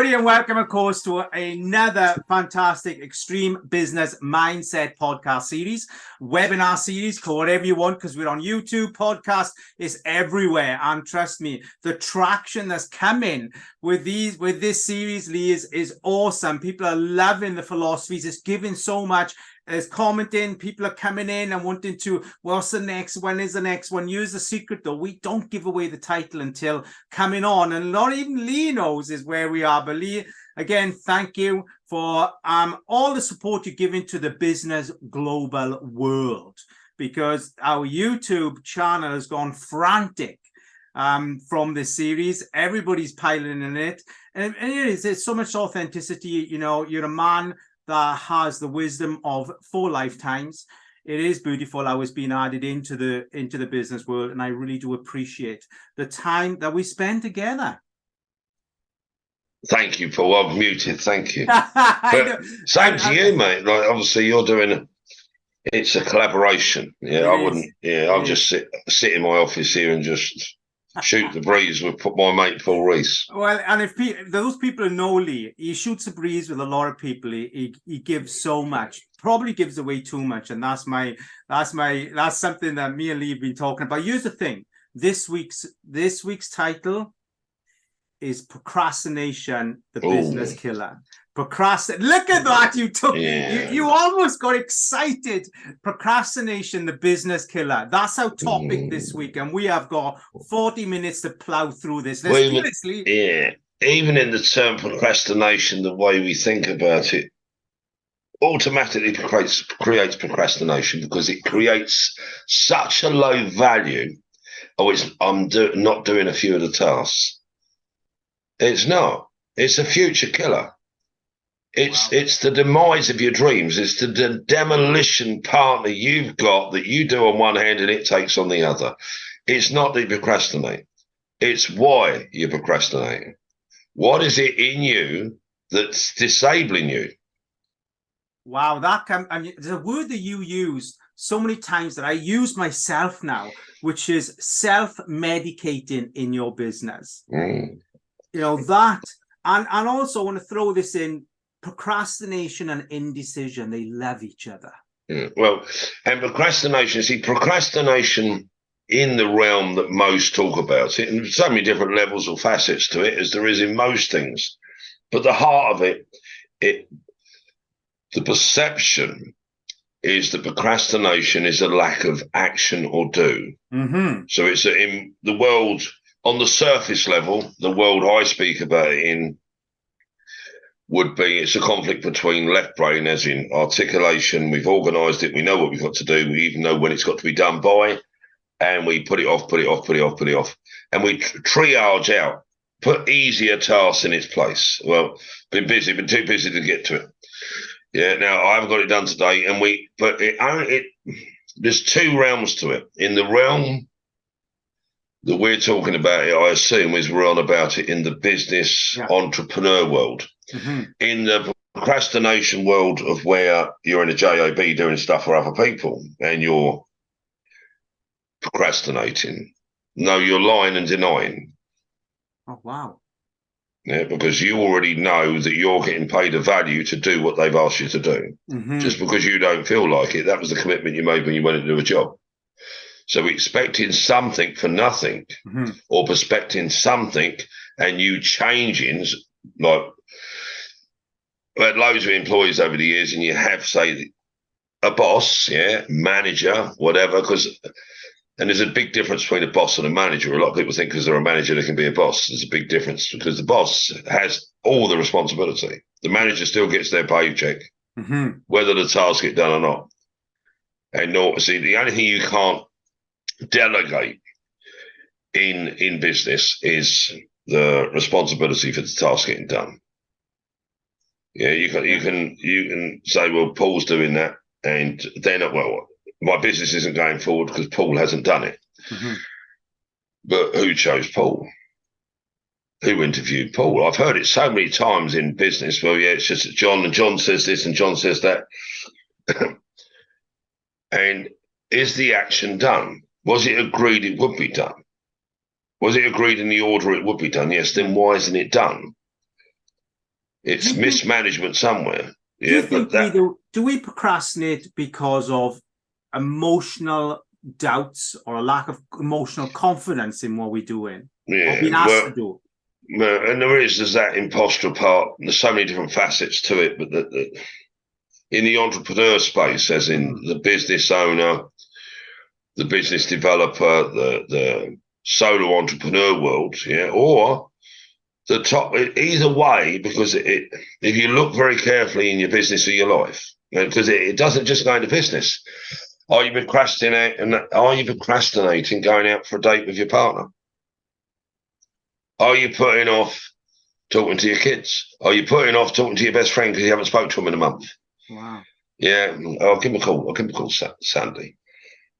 everybody, and welcome, of course, to another fantastic Extreme Business Mindset podcast series, webinar series, call whatever you want, because we're on YouTube, podcast is everywhere. And trust me, the traction that's coming with this series, Lee, is awesome. People are loving the philosophies. It's giving so much. There's commenting, people are coming in and wanting to, what's the next one? Is the next one? Here's the secret, though. We don't give away the title until coming on, and not even Lee knows is where we are. But Lee, again, thank you for all the support you're giving to the business global world, because our YouTube channel has gone frantic from this series. Everybody's piling in it, and there's so much authenticity. You know, you're a man that has the wisdom of 4 lifetimes. It is beautiful how it's been added into the business world, and I really do appreciate the time that we spend together. Thank you, Paul. I'm muted. Thank you. But same to you, mate. Like, obviously, you're doing it's a collaboration. Yeah, I wouldn't. Yeah, I'll just sit in my office here and just shoot the breeze with my mate Paul Reese. Well, and if those people know Lee, he shoots the breeze with a lot of people. He gives so much, probably gives away too much, and that's something that me and Lee have been talking about. Here's the thing: this week's title is Procrastination, the Business Killer. Look at that! You took you almost got excited. Procrastination, the business killer. That's our topic this week, and we have got 40 minutes to plow through this. Even in the term procrastination, the way we think about it automatically creates procrastination, because it creates such a low value. I'm not doing a few of the tasks. It's not. It's a future killer. It's the demise of your dreams. It's the demolition partner you've got that you do on one hand and it takes on the other. It's not that you procrastinate. It's why you're procrastinating. What is it in you that's disabling you? Wow, there's a word that you use so many times that I use myself now, which is self-medicating in your business. You know, that, and also I want to throw this in. Procrastination and indecision, they love each other. Well, and procrastination in the realm that most talk about it, and so many different levels or facets to it as there is in most things. But the heart of it, the perception is that procrastination is a lack of action or do. So it's in the world, on the surface level, the world I speak about it in, would be it's a conflict between left brain, as in articulation. We've organised it. We know what we've got to do. We even know when it's got to be done by, and we put it off, and we triage out, put easier tasks in its place. Well, been too busy to get to it. Yeah, now I haven't got it done today, but there's 2 realms to it. In the realm that we're talking about it, I assume, is we're on about it in the business entrepreneur world. In the procrastination world of where you're in a job doing stuff for other people and you're procrastinating, no, you're lying and denying. Oh, wow. Yeah, because you already know that you're getting paid a value to do what they've asked you to do. Just because you don't feel like it, that was the commitment you made when you went to do a job. So expecting something for nothing, or expecting something and you changing, like I had loads of employees over the years, and you have, say, a boss, manager, whatever, and there's a big difference between a boss and a manager. A lot of people think because they're a manager they can be a boss. There's a big difference, because the boss has all the responsibility. The manager still gets their paycheck, whether the tasks get done or not. And the only thing you can't delegate in business is the responsibility for the task getting done. Yeah, you can say, well, Paul's doing that, and then, well, my business isn't going forward because Paul hasn't done it. But who chose Paul? Who interviewed Paul? I've heard it so many times in business. Well, it's just John, and John says this and John says that. And is the action done? Was it agreed it would be done? Was it agreed in the order it would be done? Yes, then why isn't it done? It's mismanagement somewhere. Do you think do we procrastinate because of emotional doubts or a lack of emotional confidence in what we're doing? Yeah, or being asked to do? And there's that imposter part. There's so many different facets to it, but in the entrepreneur space, as in the business owner, the business developer, the solo entrepreneur world, or the top, either way, because if you look very carefully in your business or your life, because it doesn't just go into business. Are you procrastinating going out for a date with your partner? Are you putting off talking to your kids? Are you putting off talking to your best friend because you haven't spoken to him in a month? Wow. Yeah, I'll give him a call Sandy.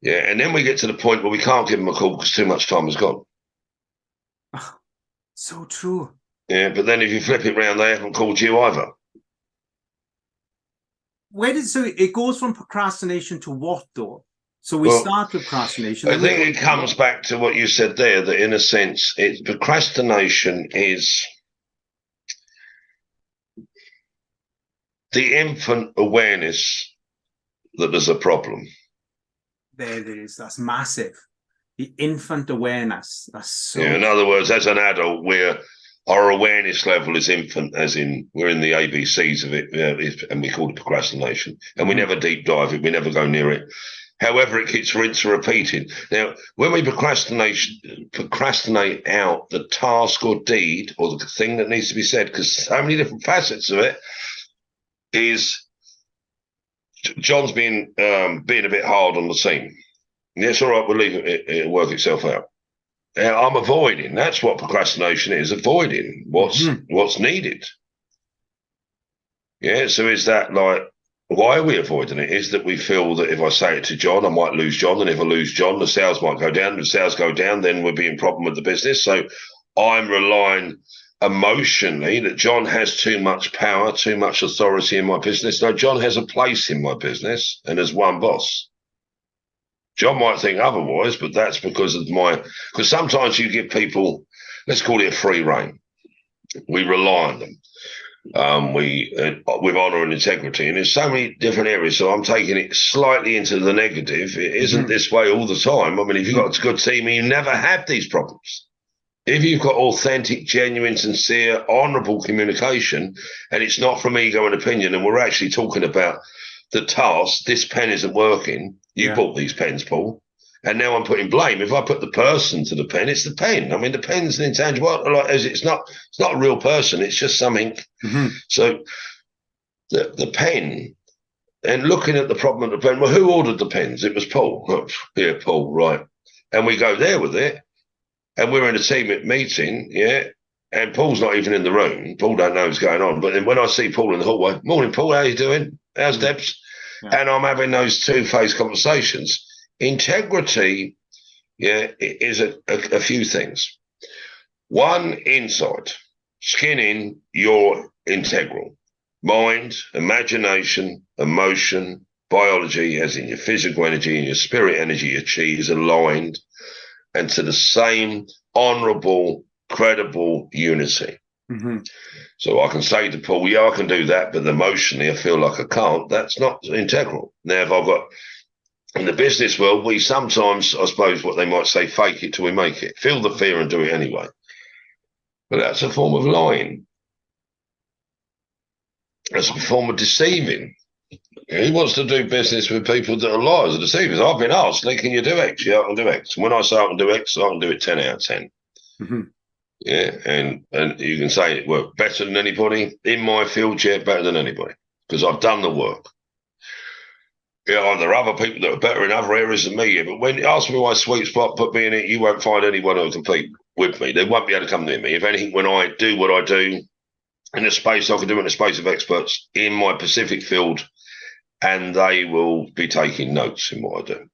Yeah, and then we get to the point where we can't give him a call because too much time has gone. Oh, so true. Yeah, but then if you flip it around, they haven't called you either. So it goes from procrastination to what though? So we start with procrastination. I think it comes back to what you said there, that in a sense, procrastination is the infant awareness that there's a problem. There it is. That's massive. The infant awareness. That's so. Yeah, in other words, as an adult, our awareness level is infant, as in we're in the ABCs of it, and we call it procrastination. And we never deep dive it. We never go near it. However, it keeps rinse and repeating. Now, when we procrastinate out the task or deed or the thing that needs to be said, because so many different facets of it is John's being a bit hard on the seam. Yes, all right, we'll leave it, it'll work itself out. I'm avoiding. That's what procrastination is, avoiding what's needed. Yeah, so is that like, why are we avoiding it? Is that we feel that if I say it to John, I might lose John, and if I lose John, the sales might go down. If the sales go down, then we'll be in problem with the business. So I'm relying emotionally that John has too much power, too much authority in my business. No, John has a place in my business and as one boss. John might think otherwise, but that's because sometimes you give people, let's call it a free rein. We rely on them. With honor and integrity, and there's so many different areas. So I'm taking it slightly into the negative. It isn't this way all the time. I mean, if you've got a good team, you never have these problems. If you've got authentic, genuine, sincere, honourable communication, and it's not from ego and opinion, and we're actually talking about the task. This pen isn't working. You bought these pens, Paul. And now I'm putting blame. If I put the person to the pen, it's the pen. I mean, the pen's an intangible. It's not a real person. It's just something. So the pen, and looking at the problem of the pen. Well, who ordered the pens? It was Paul. Oh, yeah, Paul, right. And we go there with it, and we're in a team meeting, and Paul's not even in the room. Paul don't know what's going on. But then when I see Paul in the hallway, morning, Paul, how you doing? How's Debs? And I'm having those two-faced conversations. Integrity, is a few things. One, inside, skin in, you're integral. Mind, imagination, emotion, biology, as in your physical energy and your spirit energy, your chi is aligned, and to the same honourable, credible unity. So I can say to Paul, I can do that, but emotionally I feel like I can't. That's not integral. Now, if I've got, in the business world, we sometimes, I suppose what they might say, fake it till we make it. Feel the fear and do it anyway. But that's a form of lying. That's a form of deceiving. Who wants to do business with people that are liars and deceivers? I've been asked, can you do X? Yeah, I can do X. And when I say I can do X, I can do it 10 out of 10. Yeah, and you can say it worked better than anybody. In my field, better than anybody, because I've done the work. Yeah, there are other people that are better in other areas than me. But when you ask me my sweet spot, put me in it, you won't find anyone who will compete with me. They won't be able to come near me. If anything, when I do what I do in a space, I can do it in a space of experts in my specific field, and they will be taking notes in what I do.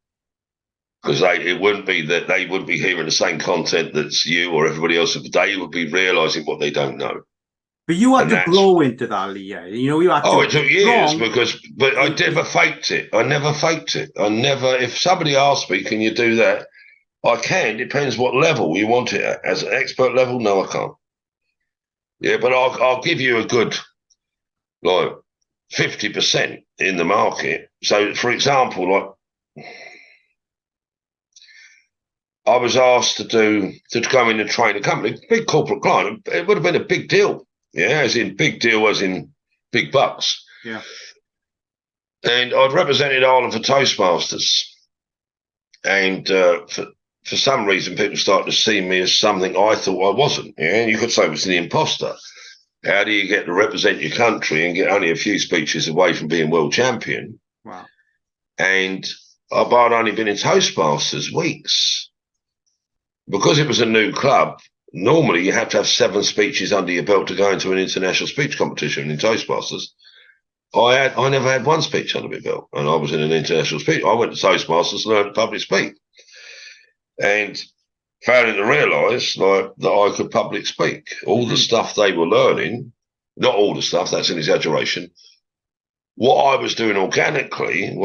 Because it wouldn't be that they wouldn't be hearing the same content that's you or everybody else. They would be realising what they don't know. But you had to grow into that, Leah. You had to. It took years but I never faked it. If somebody asked me, can you do that? I can. Depends what level you want it at. As an expert level, no, I can't. Yeah, but I'll give you a good like 50% in the market. So, for example, like I was asked to go in and train a company, big corporate client. It would have been a big deal, yeah, as in big deal, as in big bucks. Yeah. And I'd represented Ireland for Toastmasters, and for some reason, people started to see me as something I thought I wasn't. Yeah, you could say it was the imposter. How do you get to represent your country and get only a few speeches away from being world champion? Wow. And I'd only been in Toastmasters weeks. Because it was a new club, normally you have to have 7 speeches under your belt to go into an international speech competition in Toastmasters. I never had 1 speech under my belt, and I was in an international speech. I went to Toastmasters and learned public speak, and failing to realise like that I could public speak. All the stuff they were learning, not all the stuff, that's an exaggeration. What I was doing organically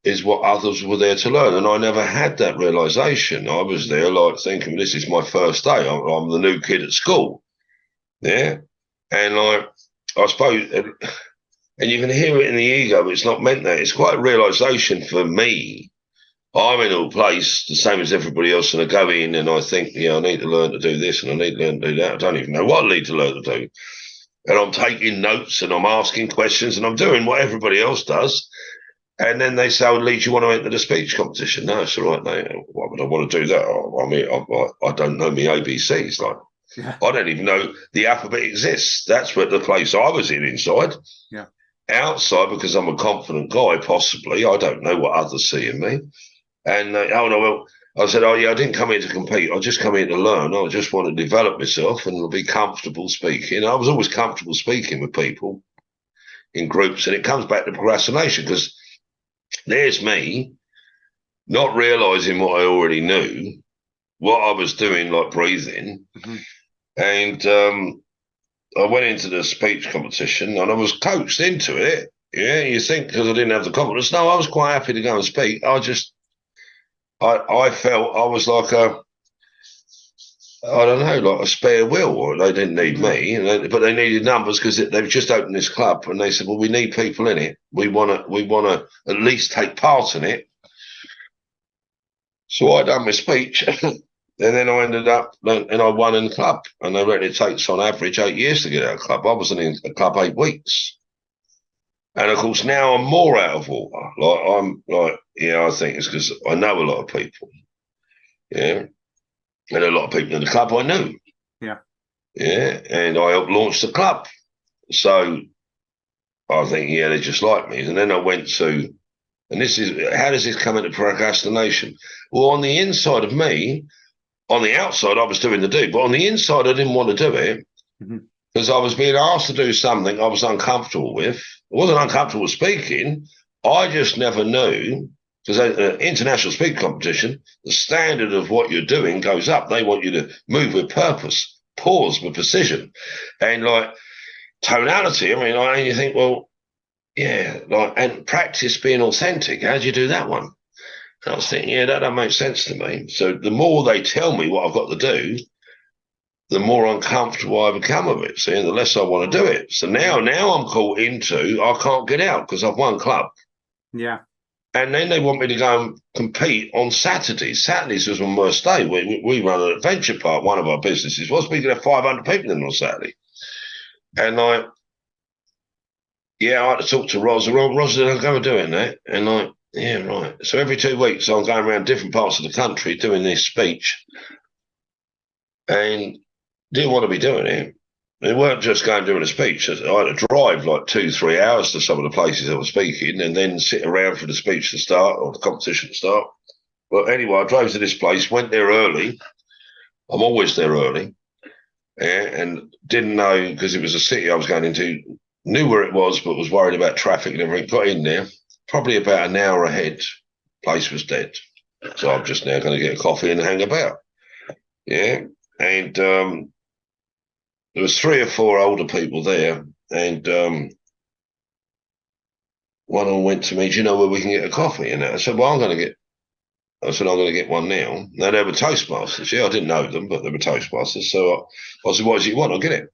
is what others were there to learn. And I never had that realization. I was there like thinking, this is my first day. I'm the new kid at school. Yeah. And like, I suppose, and you can hear it in the ego, it's not meant that. It's quite a realization for me. I'm in a place the same as everybody else, and I go in and I think, yeah, I need to learn to do this and I need to learn to do that. I don't even know what I need to learn to do. And I'm taking notes and I'm asking questions and I'm doing what everybody else does. And then they say, oh, Lee, do you want to enter the speech competition? No, it's all right, mate. Why would I want to do that? I mean, I don't know me ABCs. Like, Yeah. I don't even know the alphabet exists. That's what the place I was in inside. Yeah. Outside, because I'm a confident guy, possibly. I don't know what others see in me. And, oh, no, well, I said, oh, yeah, I didn't come here to compete. I just come here to learn. I just want to develop myself and be comfortable speaking. I was always comfortable speaking with people in groups. And it comes back to procrastination, because there's me not realizing what I already knew, what I was doing, like breathing. And I went into the speech competition and I was coached into it. Yeah, you think because I didn't have the confidence. No, I was quite happy to go and speak. I felt I was like I don't know, like a spare wheel, or they didn't need me, but they needed numbers because they've just opened this club, and they said, well, we need people in it. We want to at least take part in it. So I done my speech, and then I ended up, and I won in the club, and they reckon it takes on average 8 years to get out of the club. I wasn't in the club 8 weeks. And of course, now I'm more out of water. Like, I'm like, yeah, I think it's because I know a lot of people. Yeah. And a lot of people in the club I knew. Yeah. Yeah. And I helped launch the club. So I think, yeah, they just like me. And then I went to, and this is, how does this come into procrastination? Well, on the inside of me, on the outside, I was doing the do, but on the inside, I didn't want to do it because I was being asked to do something I was uncomfortable with. I wasn't uncomfortable with speaking. I just never knew, because an international speaking competition, the standard of what you're doing goes up. They want you to move with purpose, pause with precision, and like tonality. I mean, you think, well, yeah, like, and practice being authentic. How do you do that one? And I was thinking, yeah, that don't make sense to me. So the more they tell me what I've got to do, the more uncomfortable I become with it. See, and the less I want to do it. So now I'm caught into, I can't get out because I've won club. Yeah. And then they want me to go and compete on Saturdays. Saturdays was my worst day. We run an adventure park. One of our businesses was we could have 500 people in on Saturday. And I had to talk to Ros. Ros said, I'll go and do it, Nat. And yeah, right. So every 2 weeks, I'm going around different parts of the country doing this speech. And didn't want to be doing it. It weren't just going and doing a speech. I had to drive like 2-3 hours to some of the places I was speaking and then sit around for the speech to start or the competition to start. But anyway, I drove to this place, went there early. I'm always there early. Yeah, and didn't know, because it was a city I was going into, knew where it was, but was worried about traffic and everything. Got in there, probably about an hour ahead. Place was dead. So I'm just now going to get a coffee and hang about. Yeah. And there was 3 or 4 older people there, and one of them went to me, do you know where we can get a coffee? And I said, well, I'm going to get one now. Now, they were Toastmasters. Yeah, I didn't know them, but they were Toastmasters. So I said, what do you want? I'll get it.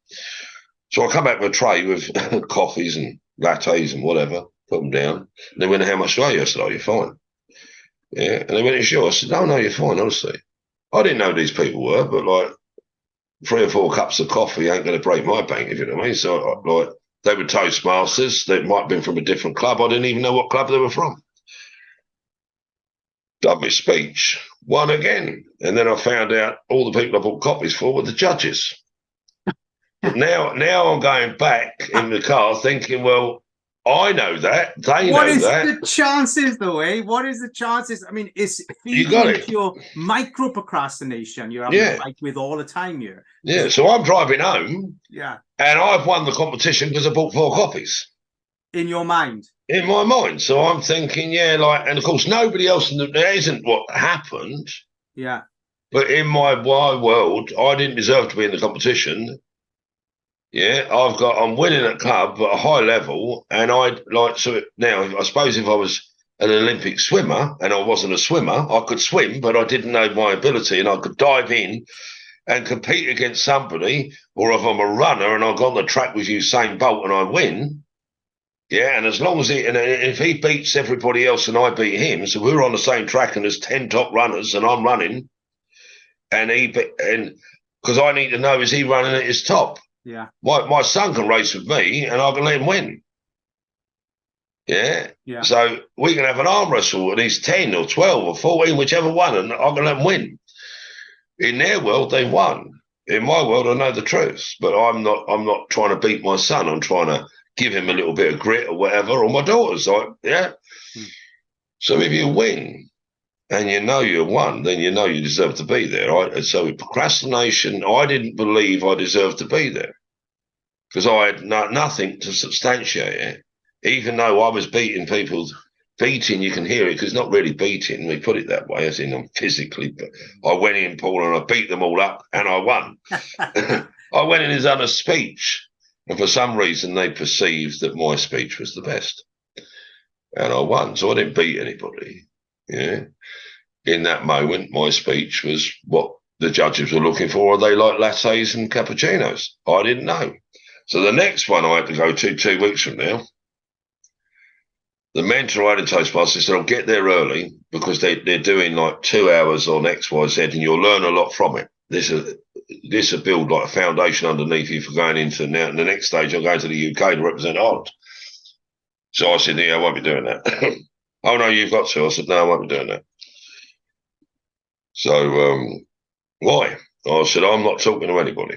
So I come back with a tray with coffees and lattes and whatever, put them down. And they went, how much are you? I said, oh, you're fine. Yeah. And they went, you sure? I said, no, you're fine, honestly. I didn't know who these people were, but like 3 or 4 cups of coffee ain't going to break my bank, if you know what I mean. So like they were Toastmasters. They might have been from a different club. I didn't even know what club they were from. Done my speech, won again. And then I found out all the people I bought copies for were the judges. But now I'm going back in the car thinking, well, I know that. They what know is that. the chances, though, eh? What is the chances? I mean, it's You feeding got into it. your micro procrastination you're having Yeah. to fight with all the time here. Yeah. So I'm driving home. Yeah. And I've won the competition because I bought 4 copies. In your mind. In my mind. So I'm thinking, yeah, like, and of course, nobody else, that isn't what happened. Yeah. But in my wide world, I didn't deserve to be in the competition. Yeah, I'm winning at club at a high level. And I'd like, so now, I suppose if I was an Olympic swimmer and I wasn't a swimmer, I could swim, but I didn't know my ability and I could dive in and compete against somebody, or if I'm a runner and I go on the track with Usain Bolt and I win, yeah, and as long as if he beats everybody else and I beat him, so we're on the same track and there's 10 top runners and I'm running, and because I need to know, is he running at his top? Yeah. My son can race with me and I can let him win. Yeah. Yeah. So we can have an arm wrestle and he's 10 or 12 or 14, whichever one, and I can let him win. In their world, they won. In my world, I know the truth, but I'm not trying to beat my son. I'm trying to give him a little bit of grit or whatever, or my daughter's like, yeah. So if you win and you know you won, then you know you deserve to be there, right? And so with procrastination, I didn't believe I deserved to be there because I had nothing to substantiate it, even though I was beating people. Beating, you can hear it because it's not really beating. We put it that way, as in I'm physically. But I went in, Paul, and I beat them all up, and I won. I went in and done a speech, and for some reason they perceived that my speech was the best, and I won. So I didn't beat anybody. Yeah. In that moment, my speech was what the judges were looking for. They like lattes and cappuccinos. I didn't know. So the next one I had to go to 2 weeks from now. The mentor I had in Toastmasters said, I'll get there early because they're doing like 2 hours on XYZ and you'll learn a lot from it. This will build like a foundation underneath you for going into now. And the next stage, I'm going to the UK to represent Ireland. So I said, yeah, I won't be doing that. Oh, no, you've got to. I said, no, I won't be doing that. So why? I said, I'm not talking to anybody.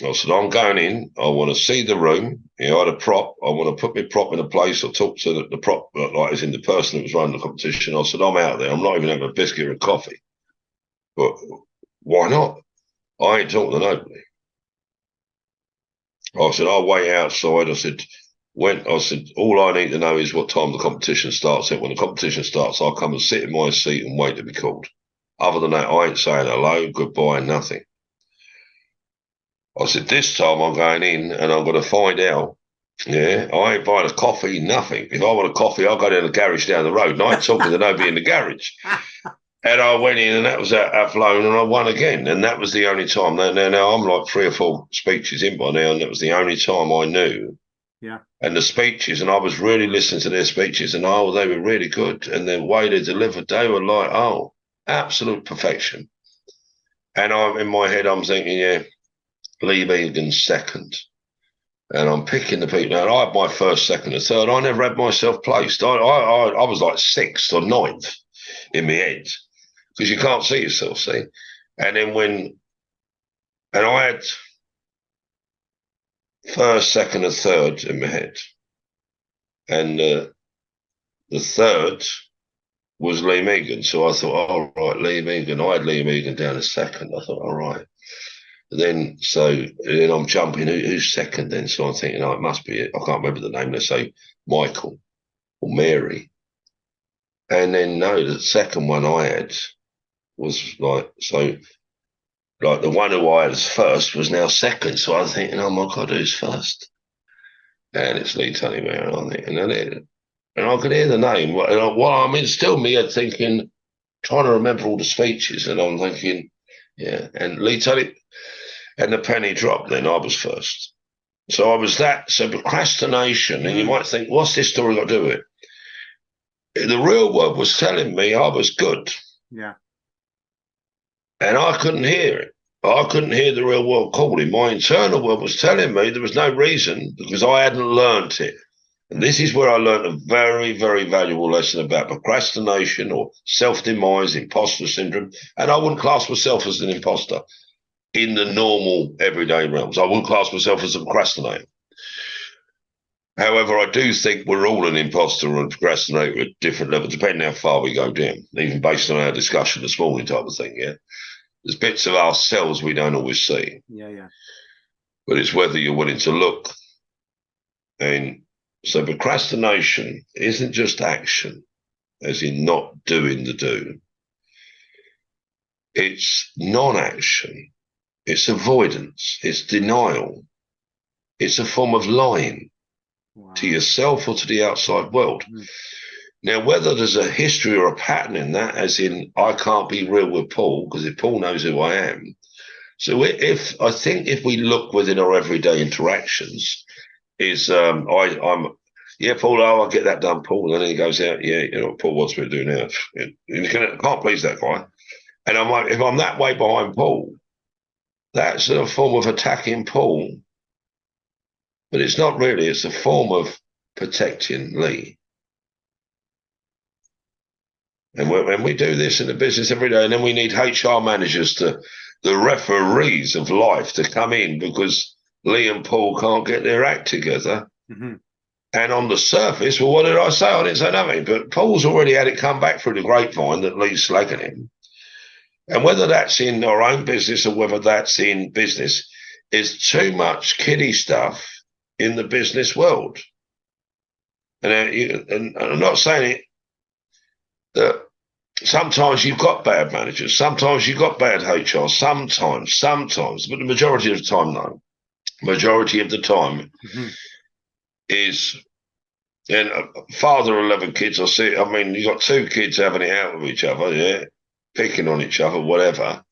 I said, I'm going in. I want to see the room. You know, I had a prop. I want to put my prop in a place. I talked to the prop, like as in the person that was running the competition. I said, I'm out there. I'm not even having a biscuit or a coffee. But why not? I ain't talking to nobody. I said, I'll wait outside. I said, all I need to know is what time the competition starts. When the competition starts, I'll come and sit in my seat and wait to be called. Other than that, I ain't saying hello, goodbye, nothing. I said, this time I'm going in and I'm going to find out. Yeah, I ain't buying a coffee, nothing. If I want a coffee, I'll go down the garage down the road. And I ain't talking to nobody in the garage. And I went in and that was at Flown and I won again. And that was the only time. Now I'm like 3 or 4 speeches in by now. And that was the only time I knew. Yeah. And the speeches, and I was really listening to their speeches and, oh, they were really good. And the way they delivered, they were like, oh, absolute perfection. And in my head, I'm thinking, yeah, Lee Megan's second. And I'm picking the people. And I had my first, second, and third. I never had myself placed. I was like 6th or 9th in my head because you can't see yourself, see. And then I had first, second, and third in my head. And the third was Lee Megan. So I thought, all right, Lee Megan. I had Lee Megan down as second. I thought, all right. Then I'm jumping. Who's second then? So I'm thinking, oh, it must be it. I can't remember the name. Let's say Michael or Mary. And then no, the second one I had was like the one who I had as first was now second. So I was thinking, oh my God, who's first? And it's Lee Tony Mary, I think. And I could hear the name. I'm still me head thinking, trying to remember all the speeches, and I'm thinking, yeah. And Lee Tony. And the penny dropped, then I was first. So I was that. So procrastination, and you might think, what's this story got to do with it? The real world was telling me I was good. Yeah. And I couldn't hear it. I couldn't hear the real world calling. My internal world was telling me there was no reason because I hadn't learnt it. And this is where I learned a very, very valuable lesson about procrastination or self-demise, imposter syndrome. And I wouldn't class myself as an imposter in the normal everyday realms. I wouldn't class myself as a procrastinator. However, I do think we're all an imposter or a procrastinator at different levels, depending how far we go down, even based on our discussion this morning type of thing, yeah? There's bits of ourselves we don't always see. Yeah. But it's whether you're willing to look. And so procrastination isn't just action, as in not doing the do. It's non-action. It's avoidance. It's denial. It's a form of lying to yourself or to the outside world. Now, whether there's a history or a pattern in that, as in I can't be real with Paul because if Paul knows who I am. So if we look within our everyday interactions, I'm Paul, I'll get that done, Paul. And then he goes out, Paul wants me to do now. You can't please that guy. And I'm like, if I'm that way behind Paul, that's a form of attacking Paul. But it's not really, it's a form of protecting Lee. And when we do this in the business every day, and then we need HR managers the referees of life to come in because Lee and Paul can't get their act together. And on the surface, well, what did I say? I didn't say nothing. But Paul's already had it come back through the grapevine that Lee's slagging him. And whether that's in our own business or whether that's in business, is too much kiddie stuff in the business world. And I'm not saying it that sometimes you've got bad managers, sometimes you've got bad HR, sometimes, but the majority of the time, no. Majority of the time is, and father of 11 kids, you got two kids having it out with each other, yeah, picking on each other, whatever.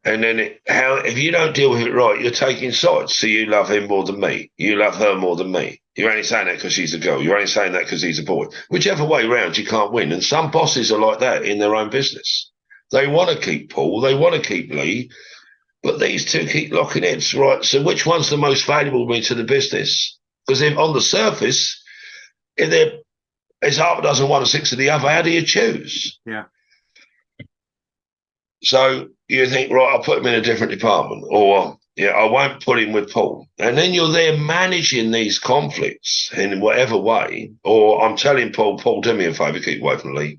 And then if you don't deal with it right, you're taking sides. So you love him more than me. You love her more than me. You're only saying that because she's a girl. You're only saying that because he's a boy. Whichever way round, you can't win. And some bosses are like that in their own business. They want to keep Paul. They want to keep Lee. But these two keep locking heads, right? So which one's the most valuable to the business? Because if on the surface, if it's half a dozen, 1 or 6 of the other, how do you choose? Yeah. So you think, right, I'll put him in a different department, or I won't put him with Paul. And then you're there managing these conflicts in whatever way, or I'm telling Paul, do me a favor, keep away from Lee.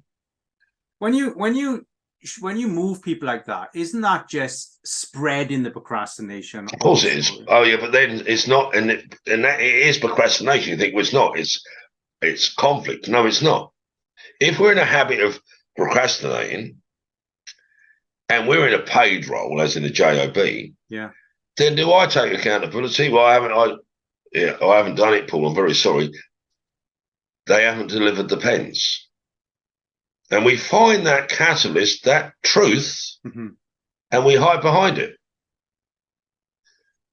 When you move people like that, isn't that just spreading the procrastination? Of course it is. Oh yeah, but then it's not, and that it is procrastination. You think, well, it's not. It's conflict. No, it's not. If we're in a habit of procrastinating, and we're in a paid role, as in a job, then do I take accountability? Well, I haven't done it, Paul. I'm very sorry. They haven't delivered the pens. And we find that catalyst, that truth, and we hide behind it.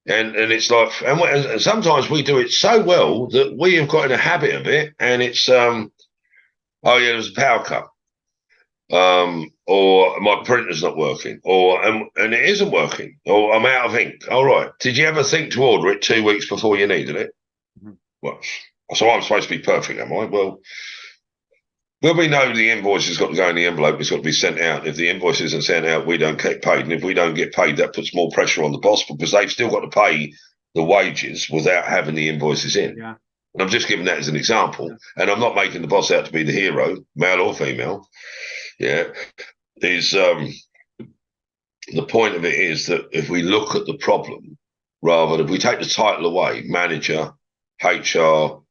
And it's like, and sometimes we do it so well that we have got in a habit of it, and it's, there was a power cut. Or my printer's not working, and it isn't working, or I'm out of ink. All right. Did you ever think to order it 2 weeks before you needed it? Well, so I'm supposed to be perfect, am I? Well, we know the invoice has got to go in the envelope, it's got to be sent out. If the invoice isn't sent out, we don't get paid. And if we don't get paid, that puts more pressure on the boss because they've still got to pay the wages without having the invoices in. Yeah. And I'm just giving that as an example. And I'm not making the boss out to be the hero, male or female. Yeah. The point of it is that if we look at the problem, rather than if we take the title away, manager, HR,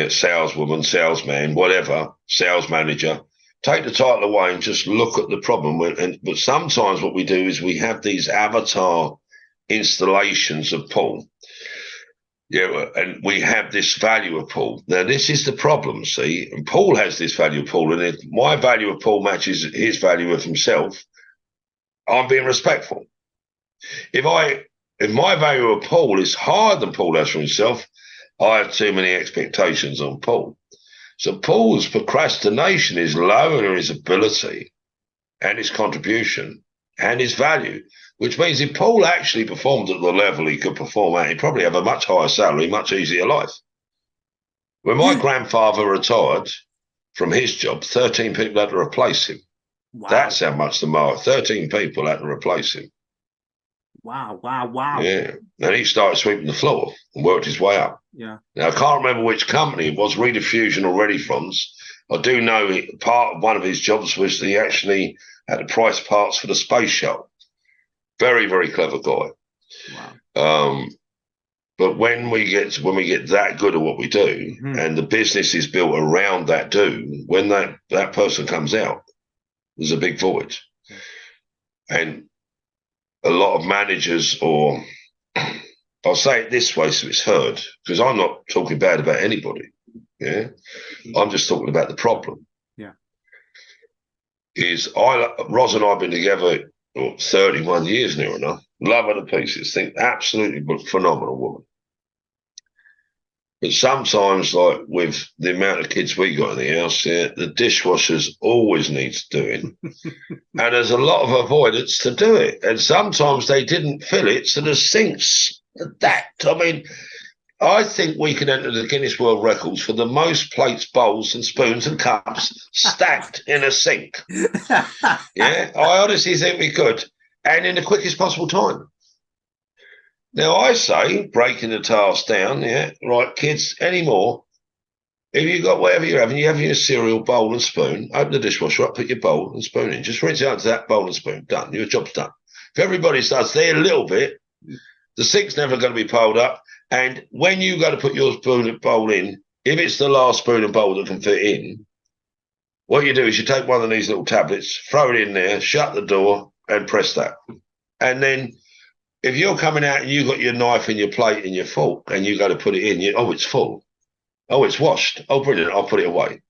saleswoman, salesman, whatever, sales manager, take the title away and just look at the problem. But sometimes what we do is we have these avatar installations of Paul. Yeah, and we have this value of Paul. Now, this is the problem, see? And Paul has this value of Paul, and if my value of Paul matches his value of himself, I'm being respectful. If if my value of Paul is higher than Paul has for himself, I have too many expectations on Paul. So Paul's procrastination is lowering his ability and his contribution and his value, which means if Paul actually performed at the level he could perform at, he'd probably have a much higher salary, much easier life. When my grandfather retired from his job, 13 people had to replace him. Wow. That's how much the market, 13 people had to replace him. Wow. Yeah. And he started sweeping the floor and worked his way up. Yeah. Now, I can't remember which company it was, Rediffusion or Readyfronts. I do know part of one of his jobs was he actually had to price parts for the space shuttle. Very, very clever guy. Wow. But when we get that good at what we do, and the business is built around that when that person comes out, there's a big void. And a lot of managers, or I'll say it this way so it's heard, because I'm not talking bad about anybody. Yeah, I'm just talking about the problem. Yeah, Ros and I have been together 31 years near enough. Love her to pieces. Think absolutely phenomenal woman. But sometimes, like with the amount of kids we got in the house, the dishwashers always needs doing. And there's a lot of avoidance to do it. And sometimes they didn't fill it, so the sinks stacked. I mean, I think we can enter the Guinness World Records for the most plates, bowls, and spoons and cups stacked in a sink. Yeah, I honestly think we could. And in the quickest possible time. Now, I say, breaking the task down, right, kids, anymore, if you've got whatever you're having your cereal, bowl and spoon, open the dishwasher up, put your bowl and spoon in. Just rinse it out to that bowl and spoon. Done. Your job's done. If everybody starts there a little bit, the sink's never going to be piled up. And when you go to put your spoon and bowl in, if it's the last spoon and bowl that can fit in, what you do is you take one of these little tablets, throw it in there, shut the door, and press that. And then if you're coming out and you've got your knife and your plate and your fork and you go to put it in, it's full. Oh, it's washed. Oh, brilliant. I'll put it away.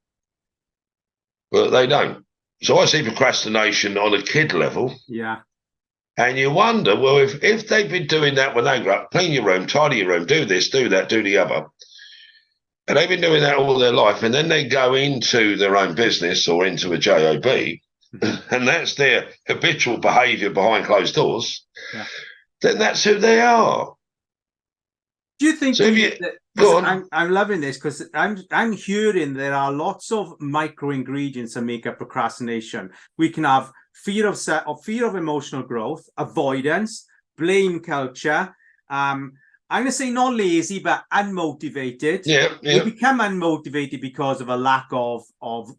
But they don't. So I see procrastination on a kid level. Yeah. And you wonder, well, if they've been doing that when they grow up, clean your room, tidy your room, do this, do that, do the other. And they've been doing that all their life. And then they go into their own business or into a job, and that's their habitual behavior behind closed doors. Yeah. Then that's who they are. Do you think? So go on. I'm loving this because I'm hearing there are lots of micro ingredients that make up procrastination. We can have fear of emotional growth, avoidance, blame culture. I'm going to say not lazy, but unmotivated. Yeah. We become unmotivated because of a lack of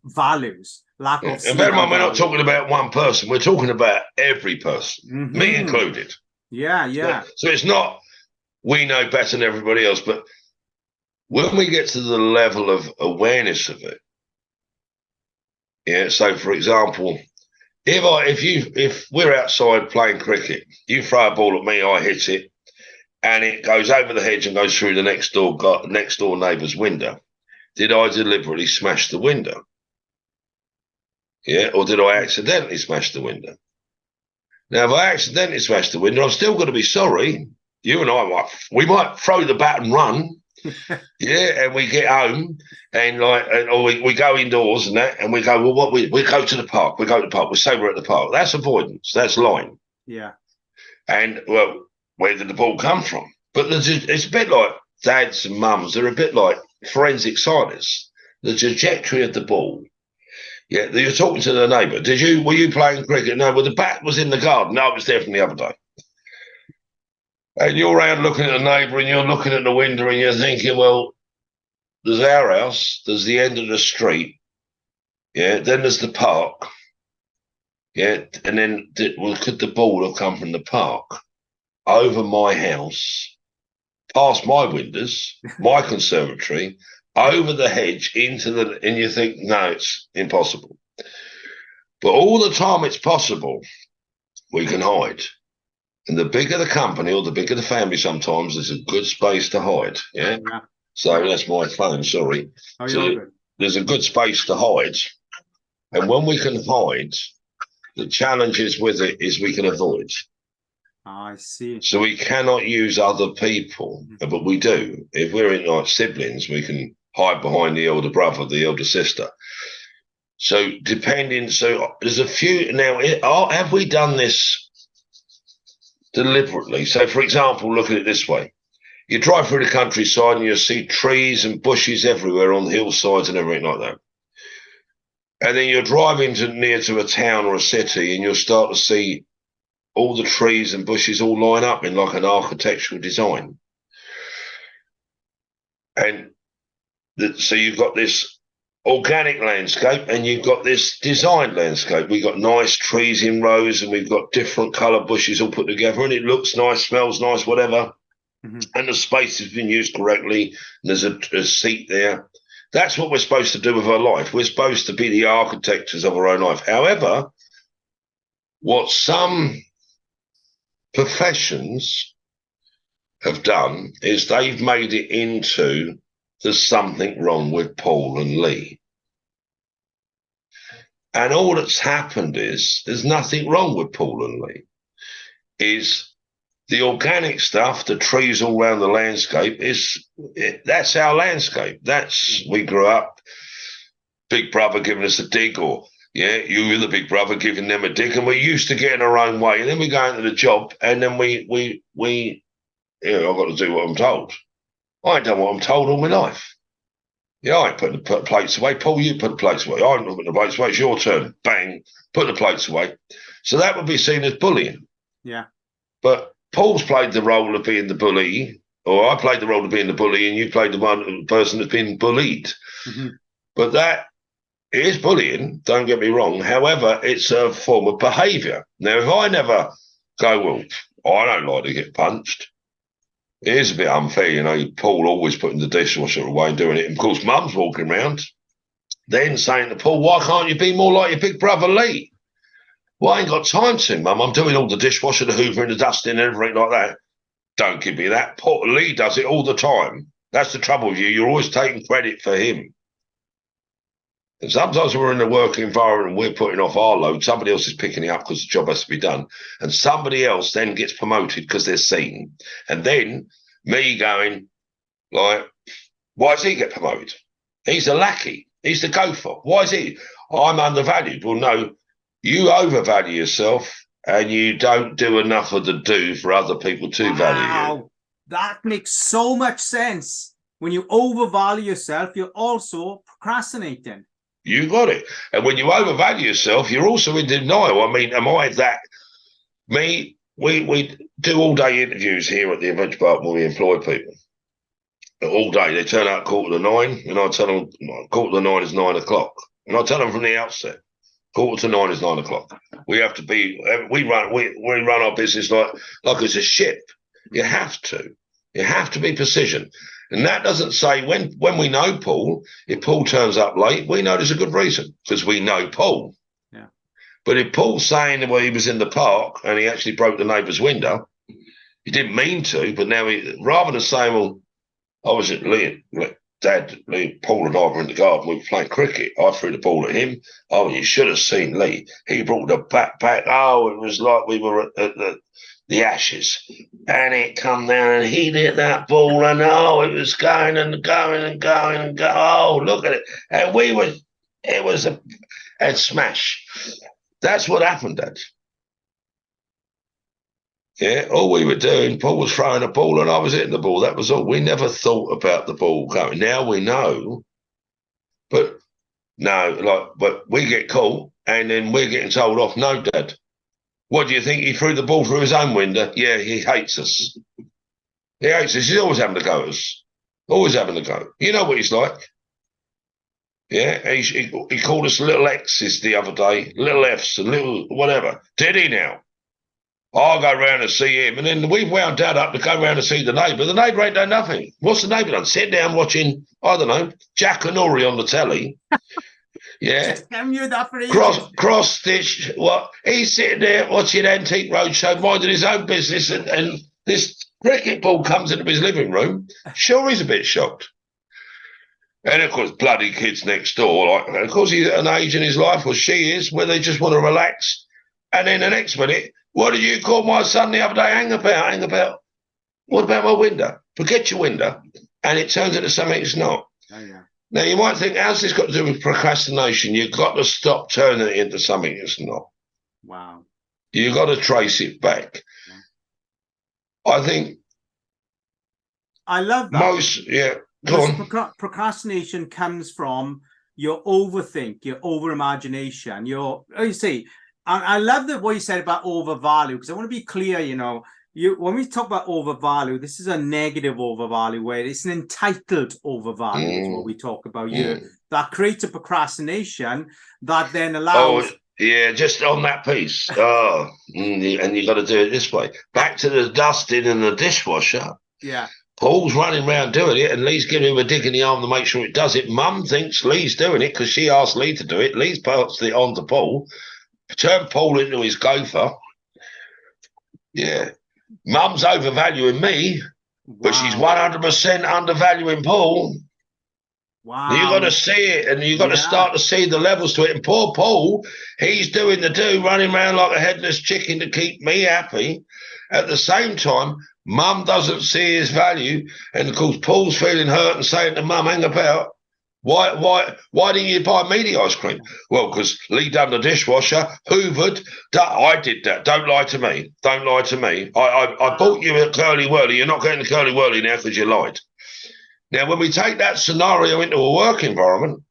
values, lack of. And bear in mind, we're not talking about one person. We're talking about every person, me included. Yeah. So it's not we know better than everybody else, but when we get to the level of awareness of it, so for example, if we're outside playing cricket, you throw a ball at me, I hit it, and it goes over the hedge and goes through the next door neighbour's window. Did I deliberately smash the window? Yeah, or did I accidentally smash the window? Now, if I accidentally smash the window, I'm still going to be sorry. You and I we might throw the bat and run, and we get home or we go indoors and that, and we go, well, we go to the park. We go to the park. We say we're at the park. That's avoidance. That's lying. Yeah. And well, where did the ball come from? But it's a bit like dads and mums. They're a bit like forensic scientists. The trajectory of the ball. Yeah, you're talking to the neighbour. Were you playing cricket? No, well, the bat was in the garden. No, it was there from the other day. And you're around looking at the neighbour and you're looking at the window and you're thinking, well, there's our house, there's the end of the street, then there's the park, and then could the ball have come from the park over my house, past my windows, my conservatory, over the hedge and you think, no, it's impossible. But all the time it's possible, we can hide. And the bigger the company or the bigger the family, sometimes there's a good space to hide. Yeah. So that's my phone. Sorry. Oh, so there's a good space to hide. And when we can hide, the challenges with it is we can avoid. I see. So we cannot use other people, but we do. If we're in like siblings, we can hide behind the elder brother, the elder sister. So so there's a few now. Have we done this deliberately? So, for example, look at it this way: you drive through the countryside and you'll see trees and bushes everywhere on hillsides and everything like that. And then you're driving near to a town or a city, and you'll start to see all the trees and bushes all line up in like an architectural design. And so you've got this organic landscape and you've got this designed landscape. We've got nice trees in rows and we've got different colour bushes all put together, and it looks nice, smells nice, whatever. And the space has been used correctly. And there's a seat there. That's what we're supposed to do with our life. We're supposed to be the architects of our own life. However, what some professions have done is they've made it into there's something wrong with Paul and Lee. And all that's happened is there's nothing wrong with Paul and Lee. Is the organic stuff, the trees all around the landscape, that's our landscape. We grew up, Big Brother giving us a dig, or you were the Big Brother giving them a dig, and we're used to getting our own way. And then we go into the job, and then we I've got to do what I'm told. I ain't done what I'm told all my life. I ain't putting the plates away. Paul, you put the plates away. I'm not putting the plates away. It's your turn. Bang, put the plates away. So that would be seen as bullying. Yeah. But Paul's played the role of being the bully, or I played the role of being the bully, and you played the person that's been bullied. But that is bullying, don't get me wrong. However, it's a form of behaviour. Now, if I never go, well, I don't like to get punched, it is a bit unfair, Paul always putting the dishwasher away and doing it. And of course, Mum's walking around, then saying to Paul, why can't you be more like your big brother Lee? Well, I ain't got time to, Mum. I'm doing all the dishwasher, the hoovering, the dusting, and everything like that. Don't give me that. Paul Lee does it all the time. That's the trouble with you. You're always taking credit for him. And sometimes we're in a work environment and we're putting off our load. Somebody else is picking it up because the job has to be done. And somebody else then gets promoted because they're seen. And then me going, like, why does he get promoted? He's a lackey. He's the gopher. Why is he? I'm undervalued. Well, no. You overvalue yourself and you don't do enough of the do for other people to value you. That makes so much sense. When you overvalue yourself, you're also procrastinating. You got it. And when you overvalue yourself, you're also in denial. I mean, am I that? We do all day interviews here at the Adventure Park where we employ people. All day. They turn out 9:15, and I tell them 9:15 is 9 o'clock. And I tell them from the outset, 9:15 is 9 o'clock. We have to be. We run our business like it's a ship. You have to be precision, and that doesn't say when we know Paul. If Paul turns up late, we know there's a good reason because we know Paul. Yeah. But if Paul's saying he was in the park and he actually broke the neighbour's window, he didn't mean to, but now rather than saying, well, I was at Lee, Paul and I were in the garden. We were playing cricket. I threw the ball at him. Oh, you should have seen Lee. He brought the bat back. Oh, it was like we were at the Ashes. And it come down and he hit that ball. And it was going and going and going and going. Oh, look at it. And it was a smash. That's what happened, Dad. Yeah, all we were doing, Paul was throwing a ball and I was hitting the ball. That was all. We never thought about the ball going. Now we know, but we get caught and then we're getting told off. No, Dad. What do you think? He threw the ball through his own window. Yeah, he hates us. He hates us. He's always having to go at us. Always having to go. You know what he's like. Yeah, he called us little X's the other day, little F's and little whatever. Did he now? I'll go round and see him. And then we've wound Dad up to go round and see the neighbour. The neighbour ain't done nothing. What's the neighbour done? Sit down watching, I don't know, Jack and Ori on the telly. Yeah. Cross stitch. What? He's sitting there watching Antique Roadshow, minding his own business, and this cricket ball comes into his living room. Sure, he's a bit shocked. And of course, bloody kids next door. Of course, he's at an age in his life, or she is, where they just want to relax. And then the next minute, What did you call my son the other day? Hang about, hang about. What about my window? Forget your window. And it turns into something it's not. Oh, yeah. Now, you might think, how's this got to do with procrastination? You've got to stop turning it into something it's not. Wow. You've got to trace it back. Yeah. I think I love that. Most, yeah, go on. Procrastination comes from your overthink, your over imagination, you see, I love what you said about overvalue, because I want to be clear, when we talk about overvalue, this is a negative overvalue, where it's an entitled overvalue is what we talk about here. That creates a procrastination that then allows. Oh, yeah, just on that piece. Oh, and you got to do it this way. Back to the dusting and the dishwasher. Yeah. Paul's running around doing it, and Lee's giving him a dig in the arm to make sure it does it. Mum thinks Lee's doing it because she asked Lee to do it. Lee's passed it on to Paul. Turn Paul into his gopher. Yeah. Mum's overvaluing me, but she's 100% undervaluing Paul. Wow. You got to see it, and you got to start to see the levels to it. And poor Paul, he's doing the do, running around like a headless chicken to keep me happy. At the same time, Mum doesn't see his value, and of course Paul's feeling hurt and saying to Mum, "Hang about. Why didn't you buy me the ice cream?" Well, because Lee done the dishwasher, hoovered. I did that. Don't lie to me. Don't lie to me. I bought you a curly whirly. You're not getting a curly whirly now because you lied. Now, when we take that scenario into a work environment,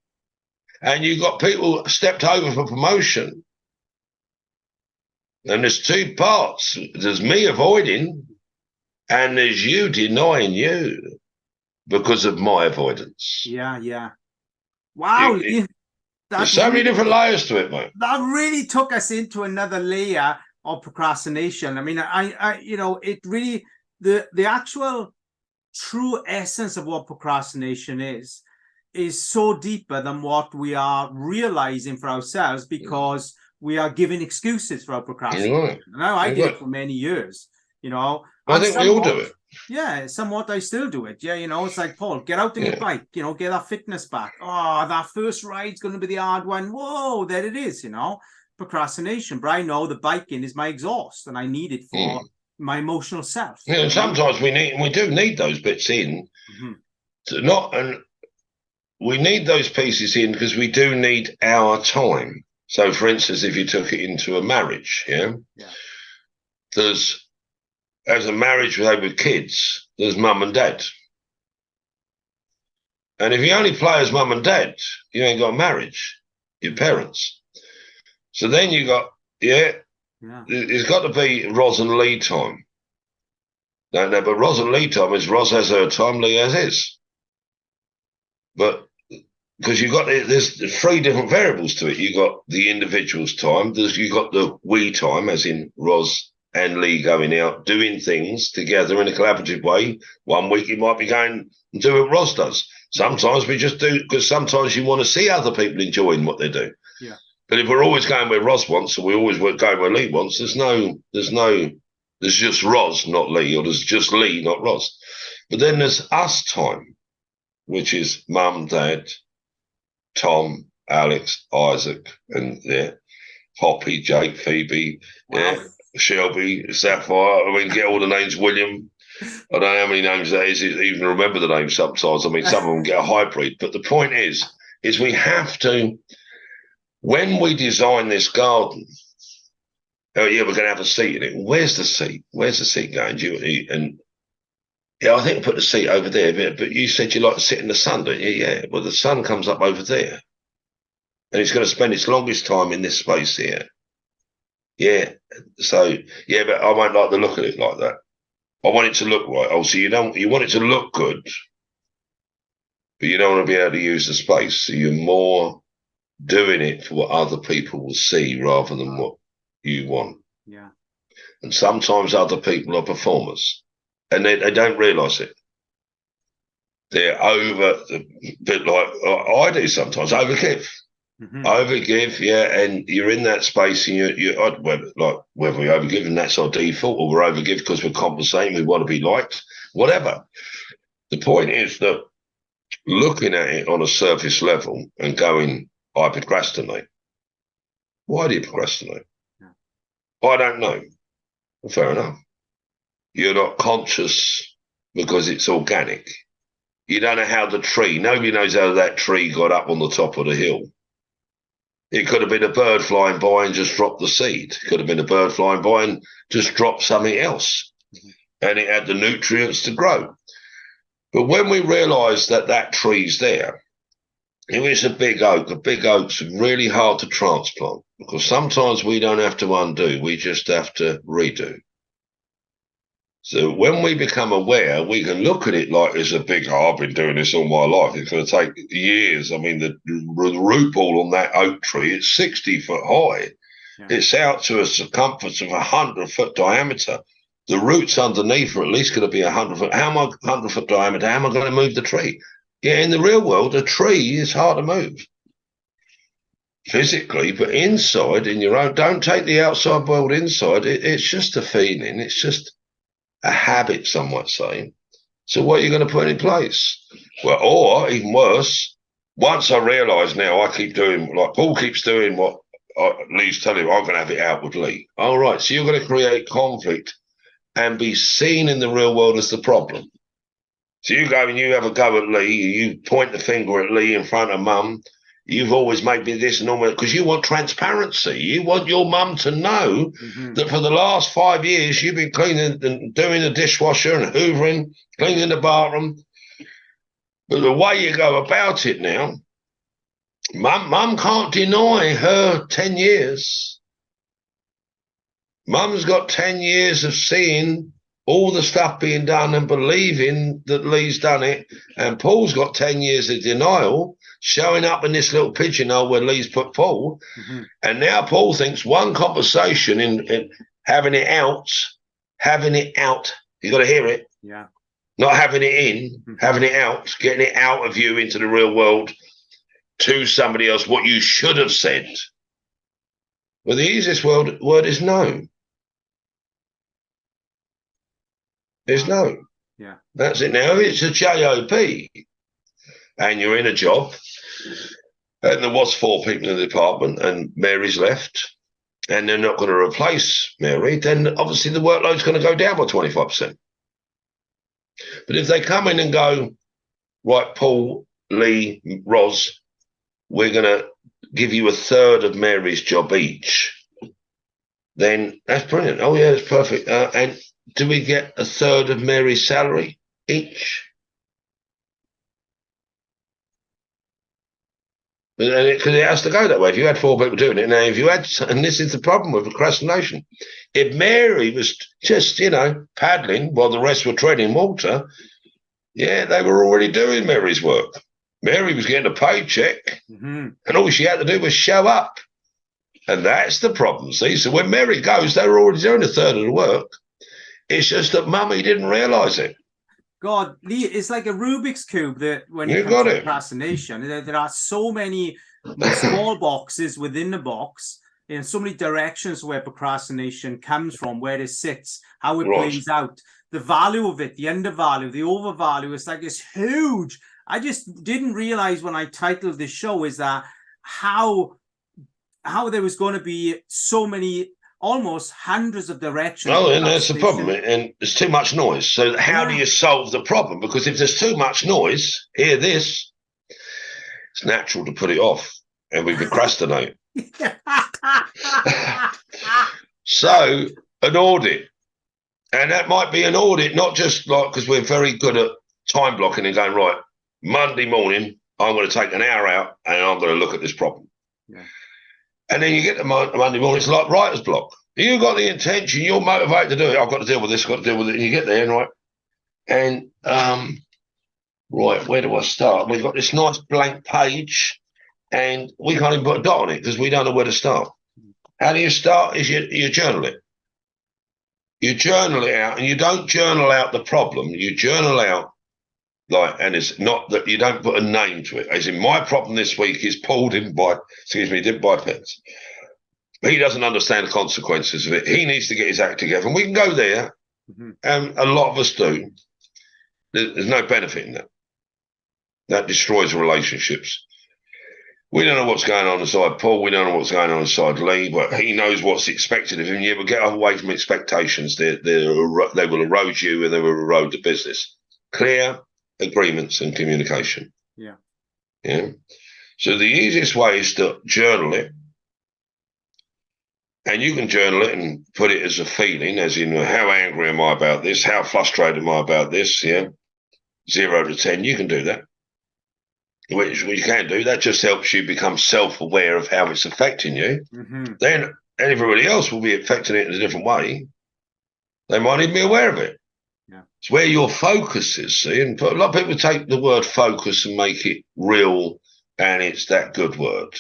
and you've got people stepped over for promotion, and there's two parts. There's me avoiding, and there's you denying you because of my avoidance. Yeah. Wow. There's so many different layers to it, mate. That really took us into another layer of procrastination. I mean, it really, the actual true essence of what procrastination is so deeper than what we are realizing for ourselves, because we are giving excuses for our procrastination. Now, I did it for many years, I think we all do it. Yeah, somewhat I still do it. Yeah, it's like, Paul, get out on your bike, get that fitness back. Oh, that first ride's going to be the hard one. Whoa, there it is, procrastination. But I know the biking is my exhaust, and I need it for my emotional self. Yeah, and sometimes we do need those bits in. We need those pieces in because we do need our time. So, for instance, if you took it into a marriage, there's, as a marriage with kids, there's mum and dad. And if you only play as mum and dad, you ain't got a marriage, your parents. So then you got, it's got to be Ros and Lee time. No, but Ros and Lee time is Ros has her time, Lee has his. But because there's three different variables to it. You got the individual's time. You got the we time, as in Ros and Lee going out doing things together in a collaborative way. 1 week you might be going and do what Ros does. Sometimes we just do, because sometimes you want to see other people enjoying what they do. Yeah. But if we're always going where Ros wants, or we always going where Lee wants, there's just Ros, not Lee, or there's just Lee, not Ros. But then there's us time, which is mum, dad, Tom, Alex, Isaac, and Hoppy, Jake, Phoebe, Shelby, Sapphire. I mean, get all the names, William. I don't know how many names that is, even remember the names sometimes. I mean, some of them get a hybrid. But the point is we have to, when we design this garden, we're going to have a seat in it. Where's the seat? Where's the seat going? I think I put the seat over there, but you said you like to sit in the sun, don't you? Yeah, well, the sun comes up over there. And it's going to spend its longest time in this space here. Yeah, so, but I won't like the look of it like that. I want it to look right. Oh, so you want it to look good, but you don't want to be able to use the space. So you're more doing it for what other people will see rather than what you want. Yeah. And sometimes other people are performers, and they don't realise it. They're over, a bit like I do sometimes, overgive. Overgive, and you're in that space, and whether we overgive and that's our default, or we're overgive because we're compensating, we want to be liked, whatever. The point is that looking at it on a surface level and going, I procrastinate. Why do you procrastinate? I don't know. Well, fair enough. You're not conscious because it's organic. You don't know how nobody knows how that tree got up on the top of the hill. It could have been a bird flying by and just dropped the seed. It could have been a bird flying by and just dropped something else. And it had the nutrients to grow. But when we realise that tree's there, if it's a big oak's really hard to transplant because sometimes we don't have to undo, we just have to redo. So when we become aware, we can look at it like it's a big, I've been doing this all my life. It's going to take years. I mean, the root ball on that oak tree, it's 60 foot high. Yeah. It's out to a circumference of 100-foot diameter. The roots underneath are at least going to be 100 foot. How am I 100-foot diameter? How am I going to move the tree? Yeah, in the real world, a tree is hard to move physically, but inside, in your own, don't take the outside world inside. It's just a feeling. It's just a habit, some might say. So what are you going to put in place? Well, or even worse, once I realise now I keep doing, like Paul keeps doing what Lee's telling him, I'm going to have it out with Lee. All right, so you're going to create conflict and be seen in the real world as the problem. So you go and you have a go at Lee, you point the finger at Lee in front of mum. You've always made me this and all that because you want transparency. You want your mum to know that for the last 5 years you've been cleaning and doing the dishwasher and hoovering, cleaning the bathroom. But the way you go about it now, mum can't deny her 10 years. Mum's got 10 years of seeing all the stuff being done and believing that Lee's done it. And Paul's got 10 years of denial, showing up in this little pigeonhole where Lee's put Paul. And now Paul thinks one conversation in having it out, you got to hear it. Yeah. Not having it in, having it out, getting it out of you into the real world to somebody else, what you should have said. Well, the easiest word is no. There's no. Yeah. That's it. Now, if it's a job and you're in a job and there was 4 people in the department and Mary's left and they're not going to replace Mary, then obviously the workload's going to go down by 25%. But if they come in and go, right, Paul, Lee, Roz, we're going to give you 1/3 of Mary's job each, then that's brilliant. Oh, yeah, that's perfect. And do we get 1/3 of Mary's salary each? Because it has to go that way. If you had 4 people doing it, now if you had, and this is the problem with procrastination, if Mary was just, paddling while the rest were treading water, yeah, they were already doing Mary's work. Mary was getting a paycheck, and all she had to do was show up. And that's the problem, see? So when Mary goes, they were already doing 1/3 of the work. It's just that Mummy didn't realise it. God, Lee, it's like a Rubik's Cube that when you it comes got to it. procrastination, there are so many small boxes within the box, and so many directions where procrastination comes from, where it sits, how it plays out, the value of it, the undervalue, the overvalue. It's like it's huge. I just didn't realize when I titled this show is that how there was going to be so many, almost hundreds of directions. Oh, and that's the problem. And there's too much noise. So how do you solve the problem? Because if there's too much noise, hear this, it's natural to put it off and we procrastinate. So an audit. And that might be an audit, not just like, because we're very good at time blocking and going, right, Monday morning, I'm going to take an hour out and I'm going to look at this problem. Yeah. And then you get to Monday morning, it's like writer's block. You've got the intention, you're motivated to do it. I've got to deal with this, got to deal with it. And you get there, right? And, right, where do I start? We've got this nice blank page and we can't even put a dot on it because we don't know where to start. How do you start? Is you journal it. You journal it out, and you don't journal out the problem. You journal out, and it's not that you don't put a name to it. As in, my problem this week is Paul didn't buy pens. He doesn't understand the consequences of it. He needs to get his act together. And we can go there, and a lot of us do. There's no benefit in that. That destroys relationships. We don't know what's going on inside Paul. We don't know what's going on inside Lee, but he knows what's expected of him. You ever get away from expectations, they will erode you and they will erode the business. Clear agreements and communication. Yeah. Yeah. So the easiest way is to journal it. And you can journal it and put it as a feeling, as in how angry am I about this? How frustrated am I about this? Yeah. 0 to 10. You can do that. Which you can do. That just helps you become self-aware of how it's affecting you. Then everybody else will be affecting it in a different way. They might even be aware of it. Yeah. It's where your focus is. See, and a lot of people take the word focus and make it real, and it's that good word.